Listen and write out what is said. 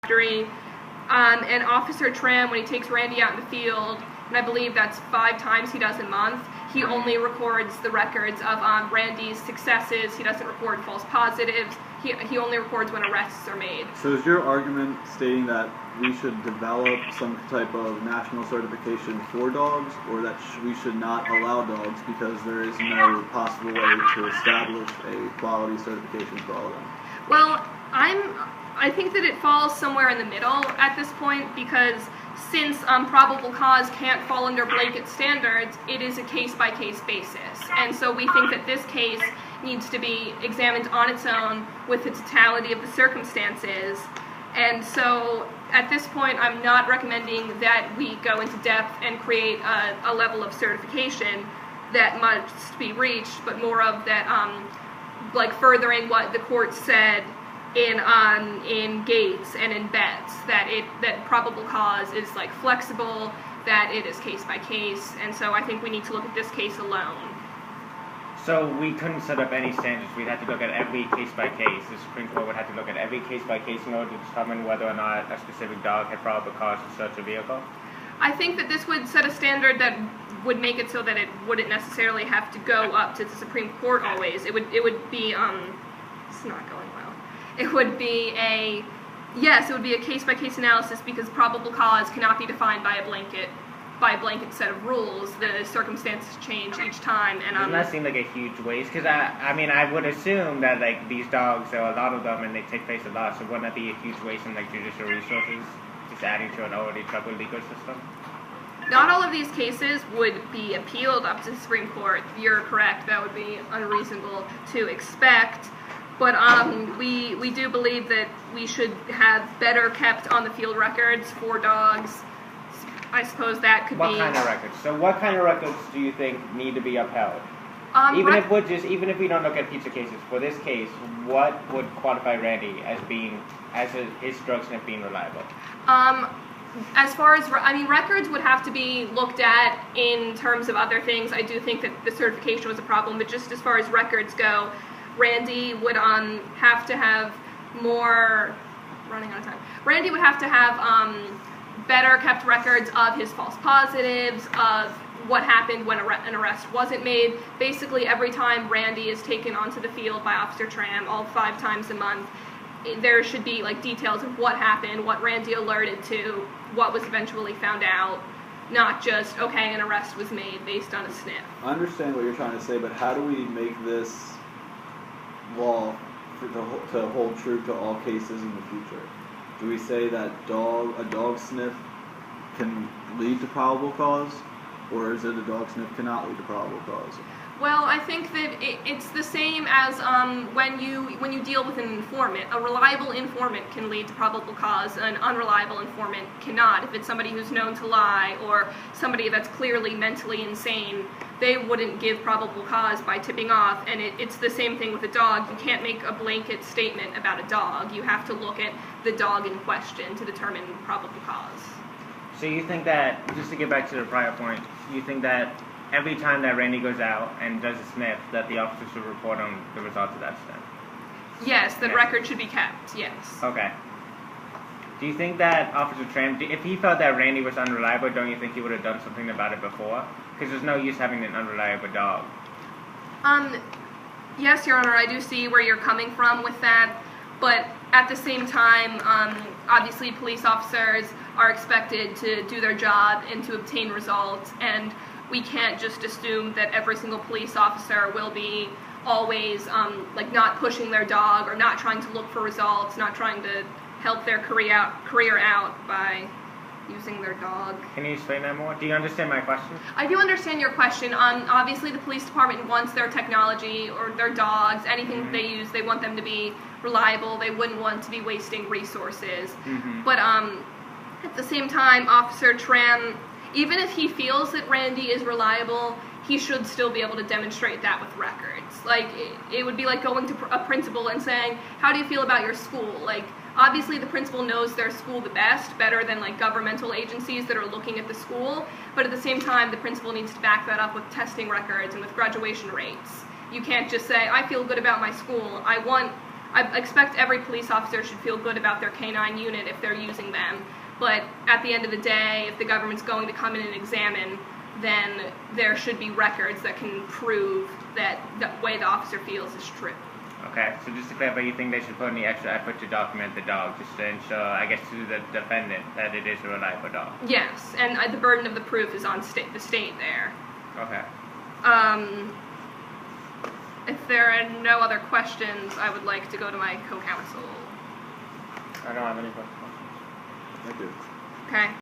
And Officer Tram, when he takes Randy out in the field, and I believe that's 5 times he does a month, he only records the records of Randy's successes. He doesn't record false positives. He only records when arrests are made. So is your argument stating that we should develop some type of national certification for dogs, or that we should not allow dogs because there is no possible way to establish a quality certification for all of them? Well, I think that it falls somewhere in the middle at this point, because since probable cause can't fall under blanket standards, it is a case-by-case basis. And so we think that this case needs to be examined on its own with the totality of the circumstances. And so at this point, I'm not recommending that we go into depth and create a level of certification that must be reached, but more of that, like furthering what the court said in Gates and in Betts, that probable cause is like flexible, that it is case by case, and so I think we need to look at this case alone. So we couldn't set up any standards. We'd have to look at every case by case. The Supreme Court would have to look at every case by case in order to determine whether or not a specific dog had probable cause to search a vehicle. I think that this would set a standard that would make it so that it wouldn't necessarily have to go up to the Supreme Court always. It would be it's not going well. It would be a case-by-case analysis, because probable cause cannot be defined by a blanket set of rules. The circumstances change each time, and doesn't that seem like a huge waste? Because I would assume that like these dogs, there are a lot of them, and they take place a lot. So wouldn't that be a huge waste in like judicial resources, just adding to an already troubled legal system? Not all of these cases would be appealed up to the Supreme Court. You're correct. That would be unreasonable to expect. But we do believe that we should have better kept on the field records for dogs. I suppose that could be... What kind of records? So what kind of records do you think need to be upheld? Even if we don't look at pizza cases, for this case, what would qualify Randy as his drug sniff being reliable? As far as, records would have to be looked at in terms of other things. I do think that the certification was a problem, but just as far as records go, Randy would have to have more, running out of time, Randy would have to have better kept records of his false positives, of what happened when an arrest wasn't made. Basically, every time Randy is taken onto the field by Officer Tram, all 5 times a month, there should be like details of what happened, what Randy alerted to, what was eventually found out, not just, okay, an arrest was made based on a sniff. I understand what you're trying to say, but how do we make this law to hold true to all cases in the future? Do we say that a dog sniff can lead to probable cause, or is it a dog sniff cannot lead to probable cause? Well, I think that it's the same as when you deal with an informant. A reliable informant can lead to probable cause. An unreliable informant cannot. If it's somebody who's known to lie, or somebody that's clearly mentally insane, they wouldn't give probable cause by tipping off. And it's the same thing with a dog. You can't make a blanket statement about a dog. You have to look at the dog in question to determine probable cause. So you think that, just to get back to the prior point, you think that every time that Randy goes out and does a sniff, that the officer should report on the results of that sniff? Yes, the record should be kept, yes. Okay. Do you think that Officer Tram, if he felt that Randy was unreliable, don't you think he would have done something about it before? Because there's no use having an unreliable dog. Yes, Your Honor, I do see where you're coming from with that, but at the same time, obviously police officers are expected to do their job and to obtain results, and we can't just assume that every single police officer will be always not pushing their dog, or not trying to look for results, not trying to help their career out by using their dog. Can you explain that more? Do you understand my question? I do understand your question. Obviously the police department wants their technology or their dogs, anything that they use, they want them to be reliable. They wouldn't want to be wasting resources. But at the same time, Officer Tram, even if he feels that Randy is reliable, he should still be able to demonstrate that with records. Like, it would be like going to a principal and saying, how do you feel about your school? Like, obviously the principal knows their school the best, better than like governmental agencies that are looking at the school, but at the same time, the principal needs to back that up with testing records and with graduation rates. You can't just say, I feel good about my school. I want I expect every police officer should feel good about their canine unit if they're using them. But at the end of the day, if the government's going to come in and examine, then there should be records that can prove that the way the officer feels is true. Okay, so just to clarify, you think they should put in the extra effort to document the dog, just to ensure, I guess, to the defendant that it is a reliable dog? Yes, and the burden of the proof is on the state there. Okay. If there are no other questions, I would like to go to my co-counsel. I don't have any questions. Thank you. Okay.